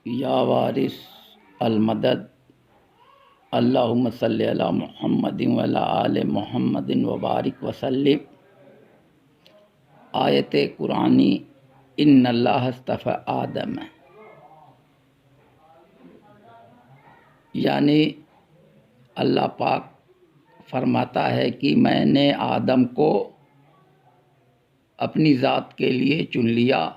या वारिस अलमदद अल्लाहुम्मा सल्लि अला मुहम्मदिन व अला आले मुहम्मदिन व बारिक वसल्लिम। आयत कुरानी इन्नल्लाह अस्तफ़ा आदम, यानी अल्लाह पाक फरमाता है कि मैंने आदम को अपनी ज़ात के लिए चुन लिया।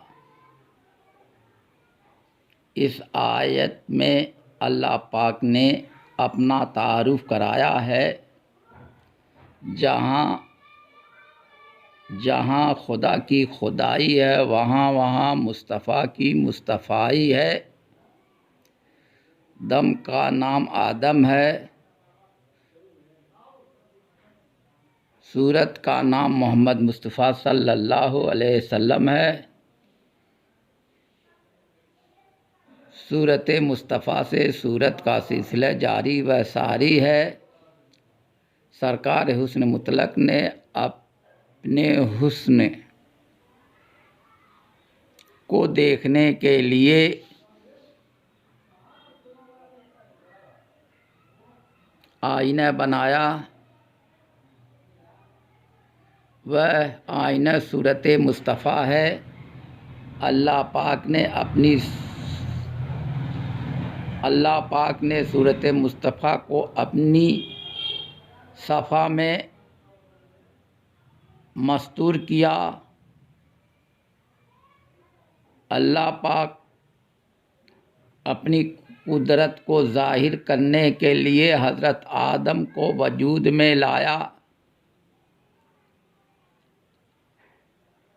इस आयत में अल्लाह पाक ने अपना तारुफ कराया है। जहाँ जहाँ खुदा की खुदाई है वहाँ वहाँ मुस्तफ़ा की मुस्तफ़ाई है। दम का नाम आदम है, सूरत का नाम मोहम्मद मुस्तफ़ा सल्लल्लाहु अलैहि वसल्लम है। सूरत मुस्तफ़ा से सूरत का सिलसिला जारी व सारी है। सरकार हुस्न मुतलक ने अपने हुस्न को देखने के लिए आईना बनाया। वह आईना सूरत मुस्तफ़ा है। अल्लाह पाक ने सूरत मुस्तफ़ा को अपनी सफ़ा में मस्तूर किया। अल्लाह पाक अपनी कुदरत को ज़ाहिर करने के लिए हज़रत आदम को वजूद में लाया।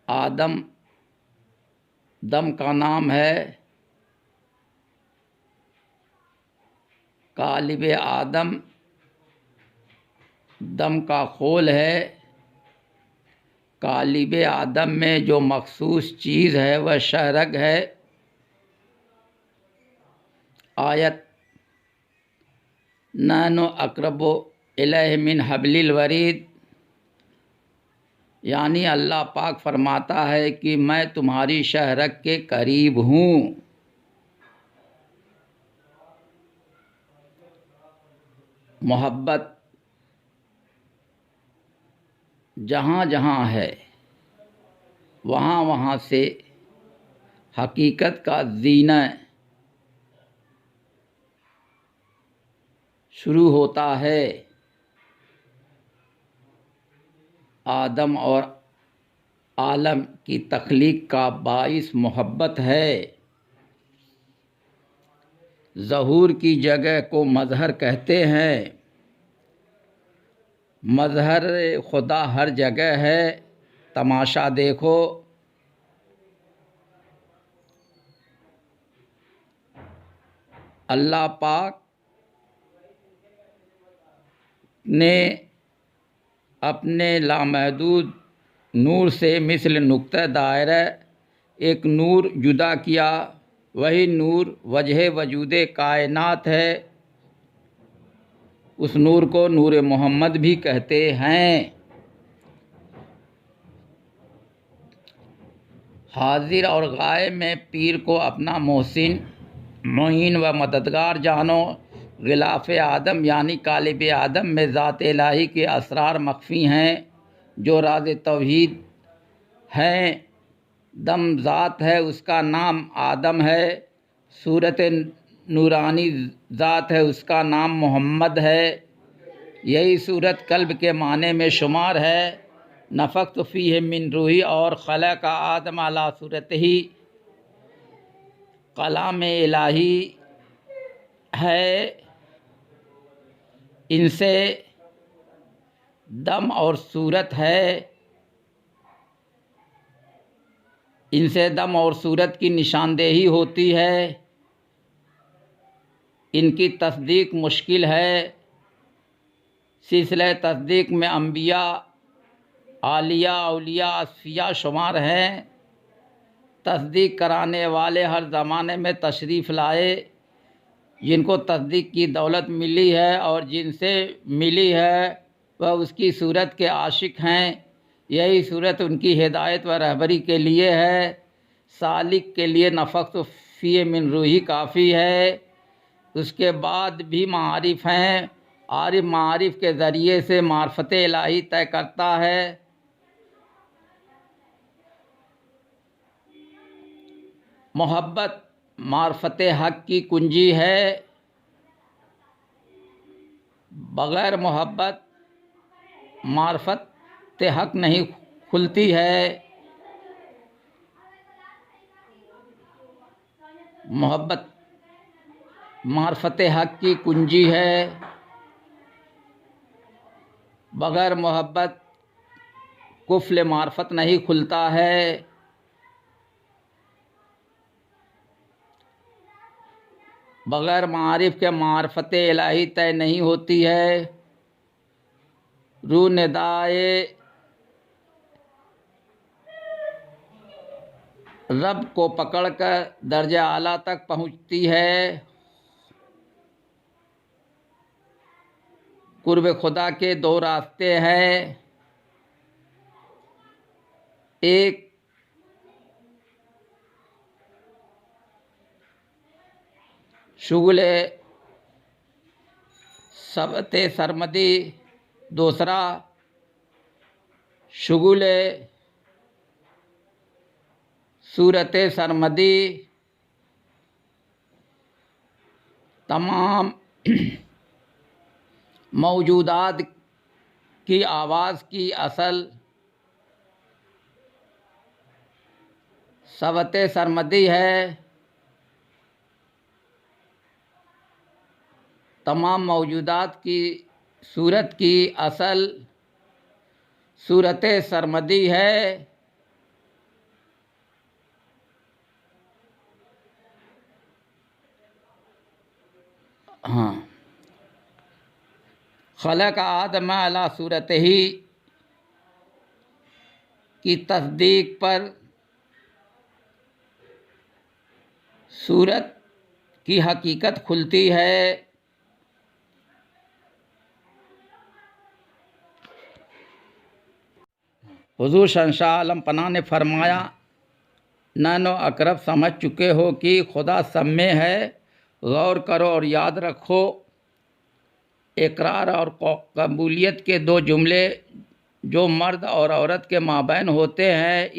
आदम दम का नाम है। कालिब आदम दम का खोल है। कालिब आदम में जो मखसूस चीज़ है वह शहरग है। आयत नहनु अक़रबु इलैहि मिन हब्लिल वरीद, यानी अल्लाह पाक फरमाता है कि मैं तुम्हारी शहरग के करीब हूँ। मोहब्बत जहाँ जहाँ है वहाँ वहाँ से हकीकत का जीना शुरू होता है। आदम और आलम की तख्लीक का बाइस मोहब्बत है। ज़हूर की जगह को मज़हर कहते हैं। मज़हर खुदा हर जगह है। तमाशा देखो, अल्लाह पाक ने अपने लामहदूद नूर से मिसल नुक्ता दायरा एक नूर जुदा किया। वही नूर वजह वजूद कायनात है। उस नूर को नूर मोहम्मद भी कहते हैं। हाजिर और गायब में पीर को अपना मोहसिन, मुईन व मददगार जानो। गिलाफ आदम यानी कालिब आदम में ज़ात इलाही के असरार मख्फी हैं जो राज तौहीद हैं। दम ज़ात है, उसका नाम आदम है। सूरत नूरानी ज़ात है, उसका नाम मोहम्मद है। यही सूरत कल्ब के माने में शुमार है। नफ़ख्तु फ़ीहि मिन रूही और खलक़ आदम अला सूरतिही कलाम इलाही है। इनसे दम और सूरत है। इनसे दम और सूरत की निशानदेही होती है। इनकी तस्दीक मुश्किल है। सिलसिला तस्दीक में अम्बिया, आलिया, औलिया, असफिया शुमार हैं। तस्दीक कराने वाले हर ज़माने में तशरीफ़ लाए। जिनको तस्दीक की दौलत मिली है और जिनसे मिली है वह उसकी सूरत के आशिक हैं। यही सूरत उनकी हिदायत व रहबरी के लिए है। सालिक के लिए नफ़ख्तु फ़ी मिन रूही काफ़ी है। उसके बाद भी मारिफ हैं। आरिफ मारिफ के ज़रिए से मार्फत इलाही तय करता है। मोहब्बत मार्फत हक़ की कुंजी है। बग़ैर मोहब्बत मार्फत हक़ नहीं खुलती है। मोहब्बत मार्फत हक़ की कुंजी है। बग़ैर मोहब्बत कुफ्ल मार्फत नहीं खुलता है। बग़ैर मारिफ के मार्फत इलाही तय नहीं होती है। रूह निदाए रब को पकड़कर दर्जा आला तक पहुँचती है। कुर्ब खुदा के दो रास्ते हैं। एक शुगुल सबते सरमदी, दूसरा शुगुल सूरत सरमदी। तमाम मौजूदात की आवाज़ की असल सबते सरमदी है। तमाम मौजूदात की सूरत की असल सूरत सरमदी है। हाँ, खलक आदम अला सूरत ही की तस्दीक पर सूरत की हकीकत खुलती है। हुज़ूर शहंशाह आलम पनाह ने फरमाया, नैनो अकरब समझ चुके हो कि खुदा सब में है। गौर करो और याद रखो, इकरार और कबूलियत के दो जुमले जो मर्द और औरत के माबैन होते हैं,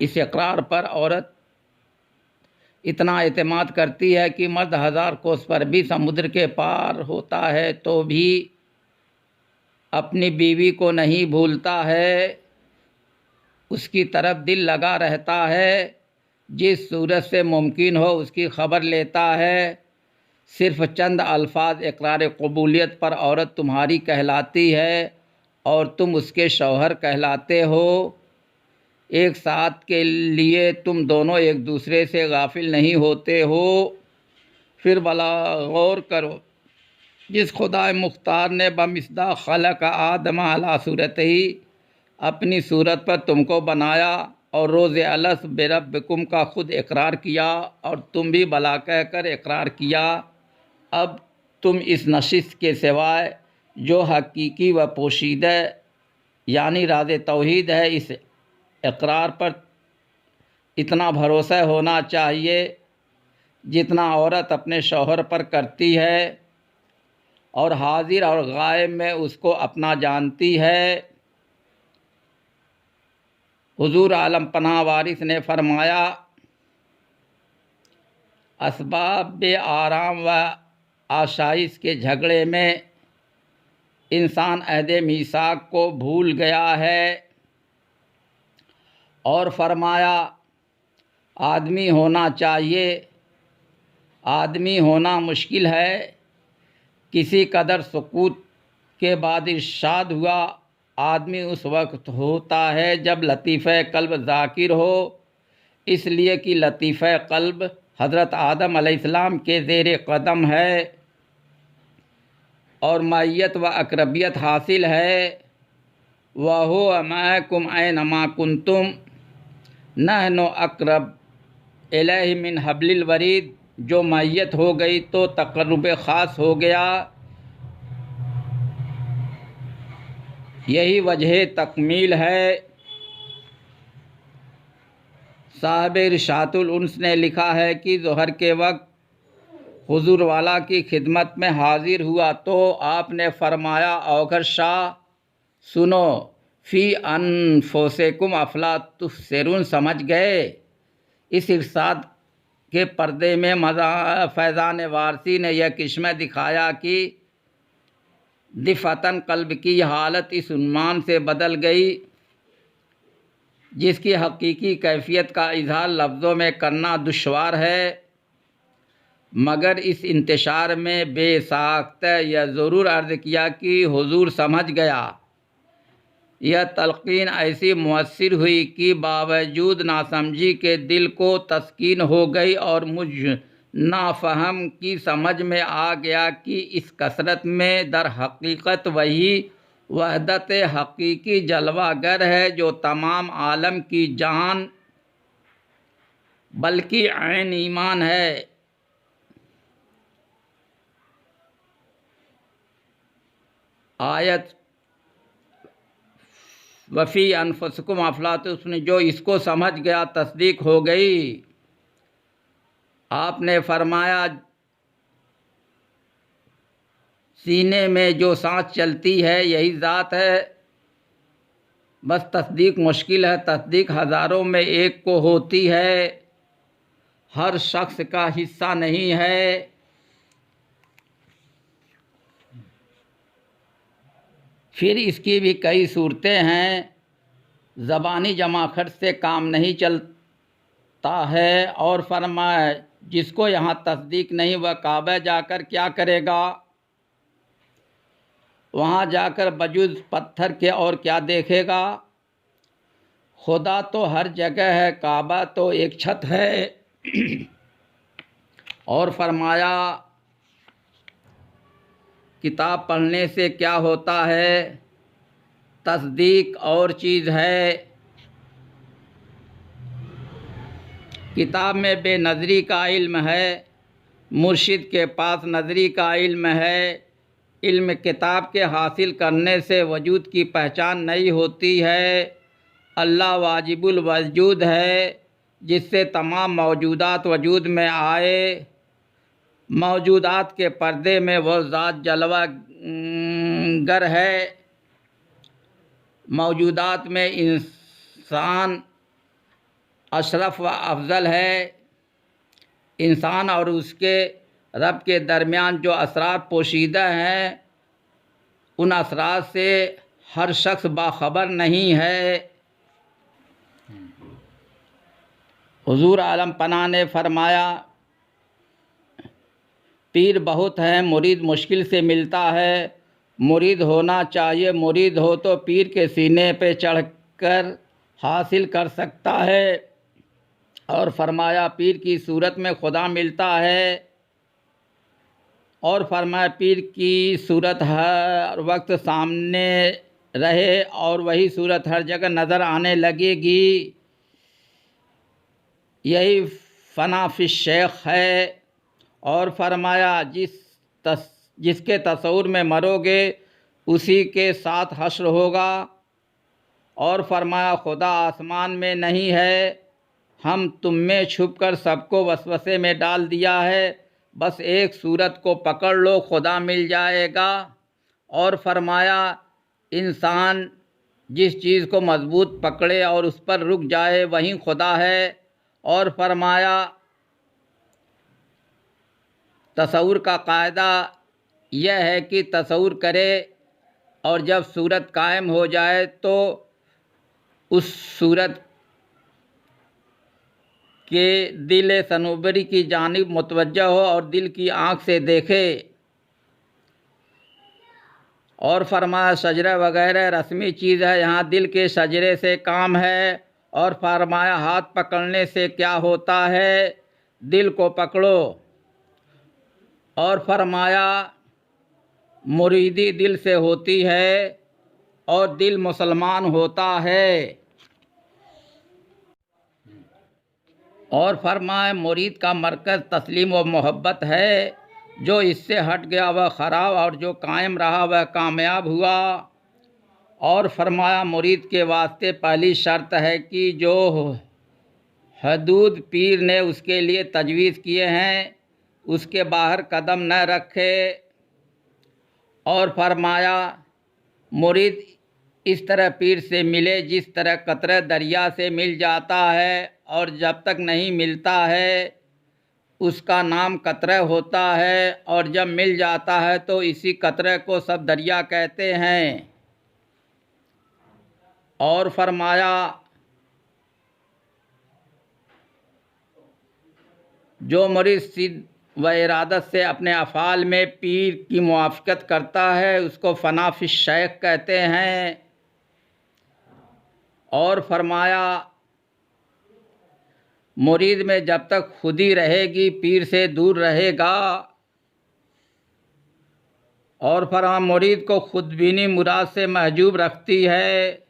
इस इकरार पर औरत इतना एतमाद करती है कि मर्द 1000 कोस पर भी समुद्र के पार होता है तो भी अपनी बीवी को नहीं भूलता है, उसकी तरफ दिल लगा रहता है, जिस सूरत से मुमकिन हो उसकी खबर लेता है। सिर्फ चंद अल्फाज इकरार कबूलियत पर औरत तुम्हारी कहलाती है और तुम उसके शौहर कहलाते हो। एक साथ के लिए तुम दोनों एक दूसरे से गाफिल नहीं होते हो। फिर भला गौर करो, जिस खुदा मुख्तार ने बमिसदा खलक आदम अला सूरत ही अपनी सूरत पर तुमको बनाया और रोज़ अलस बेरब्बिकुम का खुद इकरार किया और तुम भी भला कहकर इकरार किया। अब तुम इस नशिस्त के सिवाय जो हकीकी व पोशीदा यानी राज़ तौहीद है, इस इकरार पर इतना भरोसा होना चाहिए जितना औरत अपने शौहर पर करती है और हाजिर और गायब में उसको अपना जानती है। हुजूर आलम पनाह वारिस ने फरमाया, असबाब आराम व आशाइश के झगड़े में इंसान अहद मीसाक को भूल गया है और फरमाया, आदमी होना चाहिए, आदमी होना मुश्किल है। किसी कदर सुकूत के बाद इरशाद हुआ, आदमी उस वक्त होता है जब लतीफ़े कल्ब ज़ाकिर हो, इसलिए कि लतीफ़े कल्ब हज़रत आदम अलैहिस्सलाम के ज़ेर कदम है और मैयत व अकरबियत हासिल है। वहो अमैकुम ऐनमा कुंतुम नहनु अक़रब इलैहि मिन हब्लिल वरीद। जो मैयत हो गई तो तक़र्रुब ख़ास हो गया। यही वजह तकमील है। साहिब इरशादुल उन्स ने लिखा है कि ज़ोहर के वक्त हुजूर वाला की खिदमत में हाजिर हुआ तो आपने फरमाया औगर शाह सुनो, फ़ी अनफुसिकुम अफला तुबसिरून, समझ गए। इस इरशाद के पर्दे में फैज़ान वारसी ने यह किस्में दिखाया कि दिफ़तन कल्ब की हालत इस उन्मान से बदल गई जिसकी हकीकी कैफियत का इज़हार लफ्ज़ों में करना दुश्वार है, मगर इस इंतशार में बेसाख्त यह ज़रूर अर्ज़ किया कि हुजूर समझ गया। यह तलक़ीन ऐसी मुअस्सिर हुई कि बावजूद नासमझी के दिल को तस्कीन हो गई और मुझ नाफहम की समझ में आ गया कि इस कसरत में दर हकीकत वही वहदत हकीकी जलवागर है जो तमाम आलम की जान बल्कि ऐन ईमान है। आयत वफ़ी अनफुसिकुम अफला तुबसिरून, जो इसको समझ गया तस्दीक हो गई। आपने फरमाया सीने में जो सांस चलती है यही ज़ात है, बस तस्दीक मुश्किल है, तस्दीक हज़ारों में एक को होती है, हर शख्स का हिस्सा नहीं है। फिर इसकी भी कई सूरतें हैं। ज़बानी जमाखट से काम नहीं चलता है। और फरमाए जिसको यहाँ तस्दीक नहीं वह काबा जाकर क्या करेगा, वहाँ जाकर बजुज़ पत्थर के और क्या देखेगा। खुदा तो हर जगह है, काबा तो एक छत है। और फरमाया किताब पढ़ने से क्या होता है, तस्दीक और चीज़ है। किताब में बेनज़री का इल्म है, मुर्शिद के पास नज़री का इल्म है। इल्म किताब के हासिल करने से वजूद की पहचान नहीं होती है। अल्लाह वाजिबुल वजूद है जिससे तमाम मौजूदात वजूद में आए। मौजूदात के पर्दे में वह ज़ात जलवा गर है। मौजूदात में इंसान अशरफ व अफजल है। इंसान और उसके रब के दरमियान जो असरार पोशीदा हैं उन असरार से हर शख्स बाखबर नहीं है। हुजूर आलम पनाह ने फरमाया पीर बहुत हैं, मुरीद मुश्किल से मिलता है। मुरीद होना चाहिए, मुरीद हो तो पीर के सीने पे चढ़कर हासिल कर सकता है। और फरमाया पीर की सूरत में खुदा मिलता है। और फरमाया पीर की सूरत हर वक्त सामने रहे और वही सूरत हर जगह नज़र आने लगेगी। यही फ़ना फ़िश शेख है। और फरमाया जिसके तस्वुर में मरोगे उसी के साथ हश्र होगा। और फरमाया खुदा आसमान में नहीं है, हम तुम में छुप कर सबको वसवसे में डाल दिया है, बस एक सूरत को पकड़ लो खुदा मिल जाएगा। और फरमाया इंसान जिस चीज़ को मजबूत पकड़े और उस पर रुक जाए वहीं खुदा है। और फरमाया तसव्वुर का कायदा यह है कि तसव्वुर करे और जब सूरत कायम हो जाए तो उस सूरत के दिल सनूबरी की जानिब मुतवज्जह हो और दिल की आँख से देखे। और फरमाया सजरा वगैरह रस्मी चीज़ है, यहाँ दिल के सजरे से काम है। और फरमाया हाथ पकड़ने से क्या होता है, दिल को पकड़ो। और फरमाया मुरीदी दिल से होती है और दिल मुसलमान होता है। और फरमाए मुरीद का मरकज़ तस्लीम व मोहब्बत है, जो इससे हट गया वह ख़राब और जो कायम रहा वह कामयाब हुआ। और फरमाया मुरीद के वास्ते पहली शर्त है कि जो हदूद पीर ने उसके लिए तजवीज़ किए हैं, उसके बाहर कदम न रखे। और फरमाया मुरीद इस तरह पीर से मिले जिस तरह कतरा दरिया से मिल जाता है, और जब तक नहीं मिलता है उसका नाम कतरा होता है, और जब मिल जाता है तो इसी कतरे को सब दरिया कहते हैं। और फरमाया जो मुरीद सिद्ध व इरादत से अपने अफ़ाल में पीर की मुआफ़क़त करता है उसको फ़ना फ़ी शेख कहते हैं। और फरमाया मुरीद में जब तक खुदी रहेगी पीर से दूर रहेगा। और फरमा मुरीद को खुदबीनी मुराद से महजूब रखती है।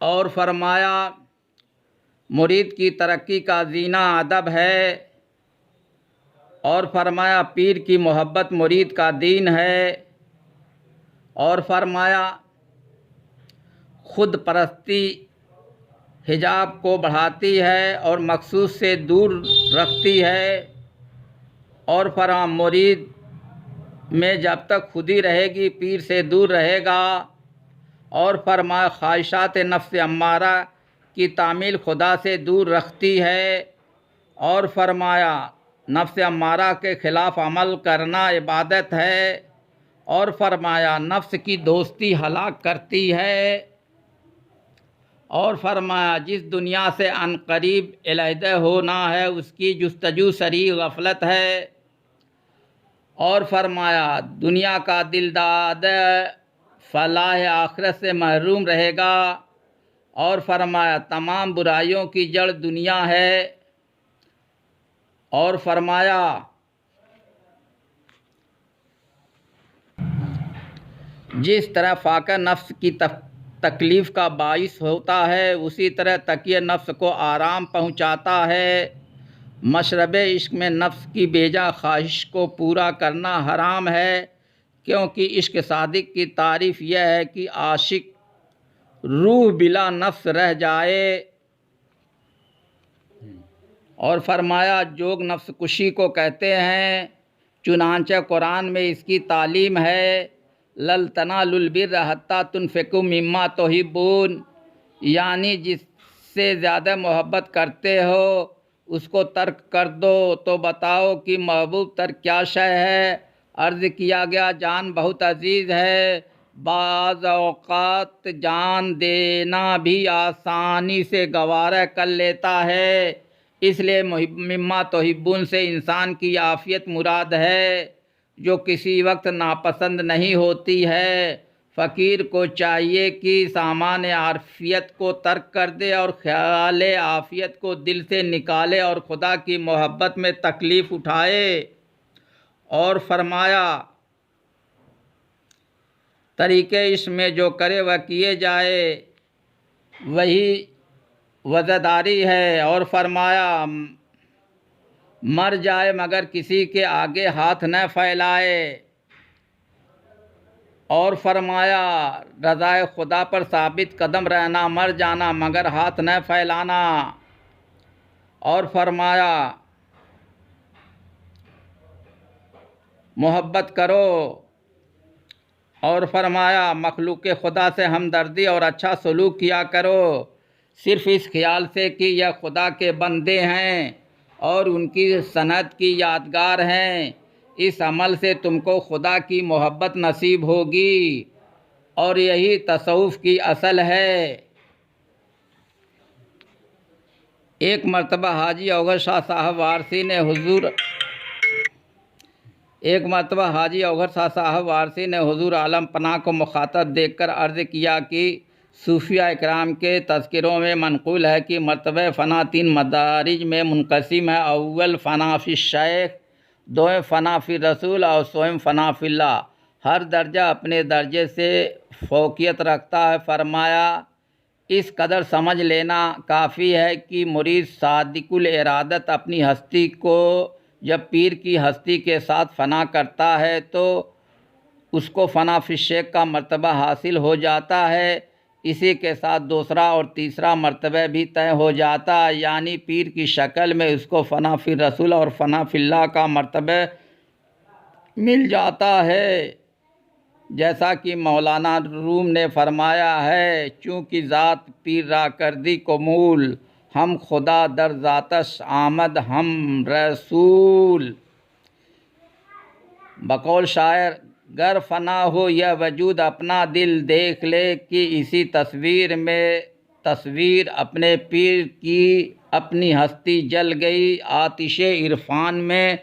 और फरमाया मुरीद की तरक्की का जीना अदब है। और फरमाया पीर की मोहब्बत मुरीद का दीन है। और फरमाया खुद परस्ती हिजाब को बढ़ाती है और मखसूस से दूर रखती है। और फरमा मुरीद में जब तक खुदी रहेगी पीर से दूर रहेगा। और फरमाया ख्वाहिशात नफ्स अम्मारा की तामील खुदा से दूर रखती है। और फरमाया नफ्स अम्मारा के ख़िलाफ़ अमल करना इबादत है। और फरमाया नफ्स की दोस्ती हलाक करती है। और फरमाया जिस दुनिया से अनकरीब अलहदा होना है उसकी जुस्तजू सरी गफलत है। और फरमाया दुनिया का दिलदाद फलाह आखिरत से महरूम रहेगा। और फरमाया तमाम बुराइयों की जड़ दुनिया है। और फरमाया जिस तरह फाका नफ्स की तकलीफ़ का बाइस होता है उसी तरह तकिए नफ्स को आराम पहुंचाता है। मशरब इश्क में नफ्स की बेजा ख्वाहिश को पूरा करना हराम है, क्योंकि इश्क सादिक की तारीफ़ यह है कि आशिक रूह बिला नफ्स रह जाए। और फरमाया जोग नफ्स कुशी को कहते हैं, चुनांचे कुरान में इसकी तालीम है। लल तनालुल बिर्र हत्ता तुनफिकू मिम्मा तुहिब्बून, यानी जिससे ज़्यादा मोहब्बत करते हो उसको तर्क कर दो तो बताओ कि महबूब तर्क क्या शय है। अर्ज़ किया गया जान बहुत अजीज़ है, बाज़ औक़ात जान देना भी आसानी से गवारा कर लेता है। इसलिए मिम्मा तुहिब्बून से इंसान की आफ़ियत मुराद है जो किसी वक्त नापसंद नहीं होती है। फ़कीर को चाहिए कि सामान आफ़ियत को तर्क कर दे और ख़याल आफ़ियत को दिल से निकाले और खुदा की मोहब्बत में तकलीफ़ उठाए। और फरमाया तरीक़े इसमें जो करे वह किए जाए वही वज़ादारी है। और फरमाया मर जाए मगर किसी के आगे हाथ न फैलाए। और फरमाया रज़ाए खुदा पर साबित कदम रहना, मर जाना मगर हाथ न फैलाना। और फरमाया मोहब्बत करो। और फरमाया मखलूक खुदा से हमदर्दी और अच्छा सलूक किया करो, सिर्फ़ इस ख्याल से कि यह खुदा के बंदे हैं और उनकी सनत की यादगार हैं। इस अमल से तुमको खुदा की मोहब्बत नसीब होगी और यही तसव्वुफ़ की असल है। एक मरतबा हाजी अवगत शाह साहब वारसी ने हुज़ूर आलम पनाह को मुखातब देखकर अर्ज़ किया कि सूफिया इकराम के तज़किरों में मनक़ूल है कि मरतबा फ़ना 3 मदारिज में मुनक़सिम है। अव्वल फ़ना फ़ी शेख, दोम फ़ना फ़ी रसूल और सोम फ़ना फ़िल्लाह। हर दर्जा अपने दर्जे से फ़ौक़ियत रखता है। फरमाया इस कदर समझ लेना काफ़ी है कि मुरीद सादिकुल इरादत अपनी हस्ती को जब पीर की हस्ती के साथ फ़ना करता है तो उसको फ़ना फ़ी शेख का मर्तबा हासिल हो जाता है। इसी के साथ दूसरा और तीसरा मर्तबा भी तय हो जाता, यानी पीर की शक्ल में उसको फ़ना फिर रसूल और फ़ना फिल्लाह का मर्तबा मिल जाता है। जैसा कि मौलाना रूम ने फरमाया है, चूँकि ज़ात पीर रा कर दी कमूल, हम खुदा दर ज़ातश आमद हम रसूल। बकौल शायर, गर फना हो यह वजूद अपना दिल देख ले कि इसी तस्वीर में तस्वीर अपने पीर की अपनी हस्ती जल गई। आतिशे इरफान में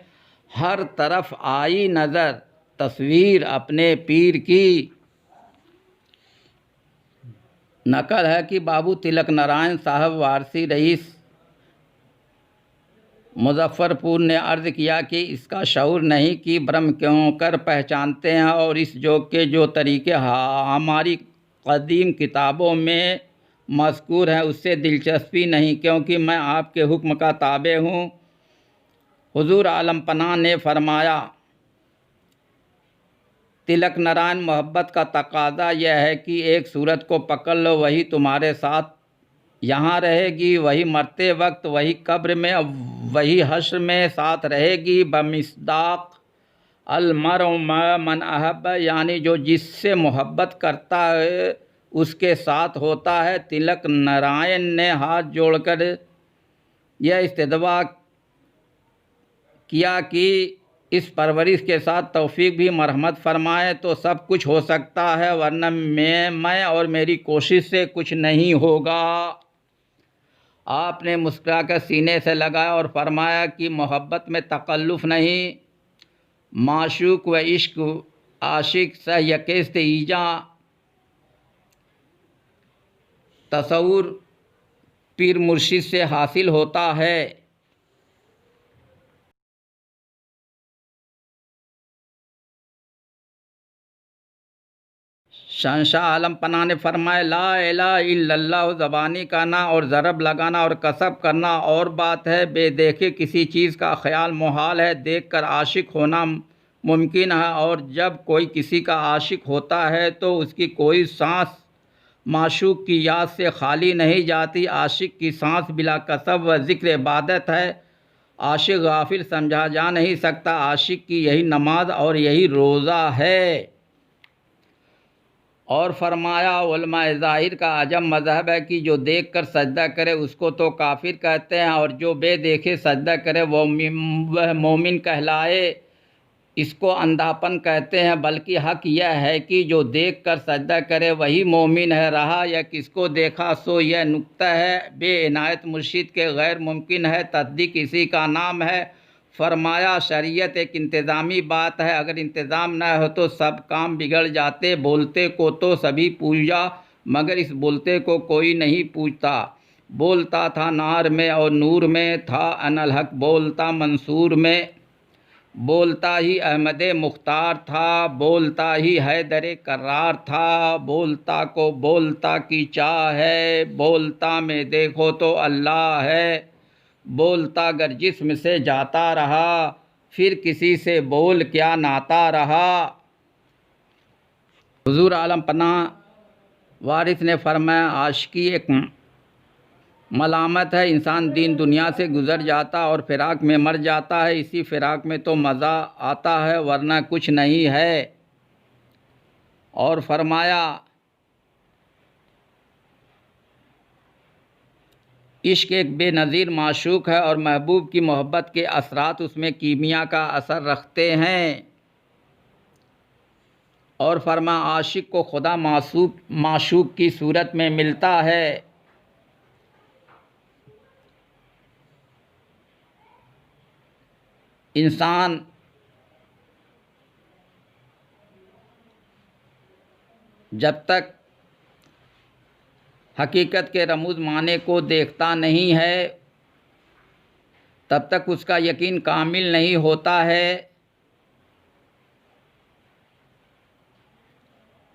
हर तरफ आई नज़र तस्वीर अपने पीर की। नकल है कि बाबू तिलक नारायण साहब वारसी रईस मुजफ्फरपुर ने अर्ज़ किया कि इसका शऊर नहीं कि ब्रह्म क्यों कर पहचानते हैं, और इस जोग के जो तरीके हमारी कदीम किताबों में मज़कूर हैं उससे दिलचस्पी नहीं, क्योंकि मैं आपके हुक्म का ताबे हूँ। हुजूर आलम पनाह ने फरमाया, तिलक नारायण, मोहब्बत का तकाज़ा यह है कि एक सूरत को पकड़ लो, वही तुम्हारे साथ यहाँ रहेगी, वही मरते वक्त, वही कब्र में, वही हश्र में साथ रहेगी। बमिस्दाक अलमरउ मन अहब, यानी जो जिससे मोहब्बत करता है उसके साथ होता है। तिलक नारायण ने हाथ जोड़कर यह इस्तदवा किया कि इस परवरिश के साथ तौफीक भी मरहमत फरमाए तो सब कुछ हो सकता है, वरना मैं और मेरी कोशिश से कुछ नहीं होगा। आपने मुस्कुराकर सीने से लगाया और फरमाया कि मोहब्बत में तकल्लुफ़ नहीं, माशूक व इश्क आशिक सह यकेस्त ईजा तसव्वुर पीर मुर्शिद से हासिल होता है। शहंशाह आलम पनाह ने फरमाया, ला इलाहा इल्लल्लाह ज़बानी कहना और ज़रब लगाना और कसब करना और बात है, बेदेखे किसी चीज़ का ख्याल मुहाल है, देखकर आशिक होना मुमकिन है। और जब कोई किसी का आशिक होता है तो उसकी कोई सांस माशूक की याद से खाली नहीं जाती। आशिक की सांस बिला कसब व ज़िक्र इबादत है। आशिक गाफिल समझा जा नहीं सकता। आशिक की यही नमाज और यही रोज़ा है। और फरमाया, उलमाए ज़ाहिर का अजम मज़हब है कि जो देख कर सजदा करे उसको तो काफिर कहते हैं, और जो बेदेखे सजदा करे वह मोमिन कहलाए, इसको अंधापन कहते हैं। बल्कि हक़ यह है कि जो देख कर सजदा करे वही मोमिन है। रहा या किसको देखा सो यह नुक्ता है, बेइनायत मुर्शिद के गैर मुमकिन है तस्दीक इसी का नाम है। फरमाया, शरीयत एक इंतज़ामी बात है, अगर इंतज़ाम न हो तो सब काम बिगड़ जाते। बोलते को तो सभी पूजा, मगर इस बोलते को कोई नहीं पूछता। बोलता था नार में और नूर में, था अनल हक बोलता मंसूर में। बोलता ही अहमद मुख्तार था, बोलता ही हैदर करार था। बोलता को बोलता की चाह है, बोलता में देखो तो अल्लाह है। बोलता गर जिस्म से जाता रहा, फिर किसी से बोल क्या नाता रहा। हुजूर आलम पनाह वारिस ने फरमाया, आशिकी एक मलामत है, इंसान दीन दुनिया से गुज़र जाता और फ़िराक में मर जाता है। इसी फ़िराक में तो मज़ा आता है, वरना कुछ नहीं है। और फरमाया, इश्क एक बेनज़ीर माशूक है और महबूब की मोहब्बत के असरात उसमें कीमिया का असर रखते हैं। और फरमा, आशिक को खुदा माशूक की सूरत में मिलता है। इंसान जब तक हकीकत के रमूज़ माने को देखता नहीं है तब तक उसका यकीन कामिल नहीं होता है।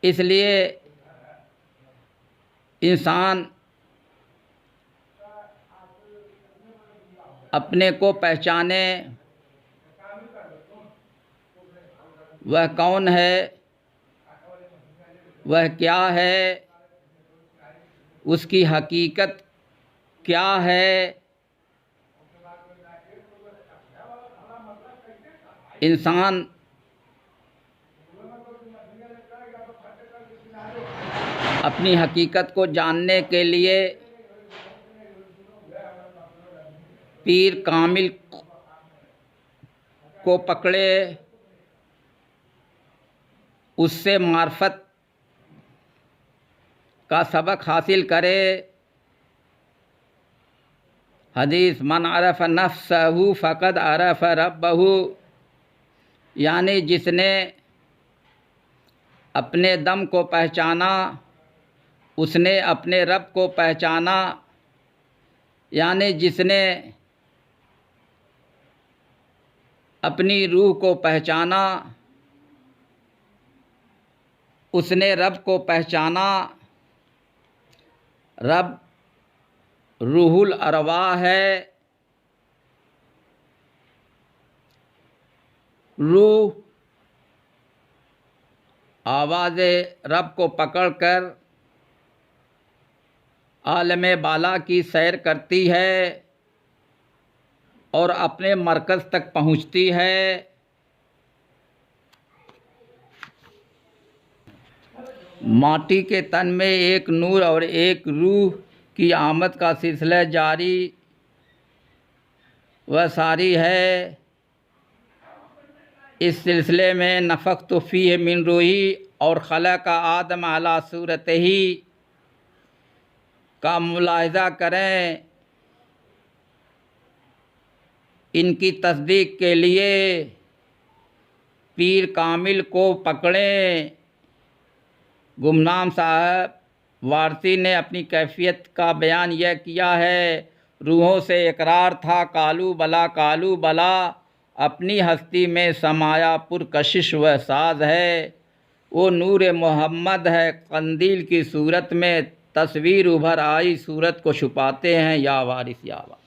इसलिए इंसान अपने को पहचाने, वह कौन है, वह क्या है, उसकी हकीकत क्या है। इंसान अपनी हकीकत को जानने के लिए पीर कामिल को पकड़े, उससे मार्फत का सबक हासिल करे। हदीस मन अरफ नफ्सहु फ़क़द अरफ रब्बहु, यानी जिसने अपने दम को पहचाना उसने अपने रब को पहचाना, यानी जिसने अपनी रूह को पहचाना उसने रब को पहचाना। रब रूहुल अरवाह है। रूह आवाज़ रब को पकड़कर आलम बाला की सैर करती है और अपने मरकज़ तक पहुँचती है। माटी के तन में एक नूर और एक रूह की आमद का सिलसिला जारी व सारी है। इस सिलसिले में नफ़ख्तु फ़ीह मिन रूही और खलक़ आदम अला सूरतिही का मुलाहिज़ा करें। इनकी तस्दीक के लिए पीर कामिल को पकड़ें। गुमनाम साहब वारसी ने अपनी कैफियत का बयान यह किया है, रूहों से इकरार था कालू बला, अपनी हस्ती में समाया पुरकशिश व साज है। वो नूर मोहम्मद है कंदील की सूरत में, तस्वीर उभर आई सूरत को छुपाते हैं या वारिस या वारिस।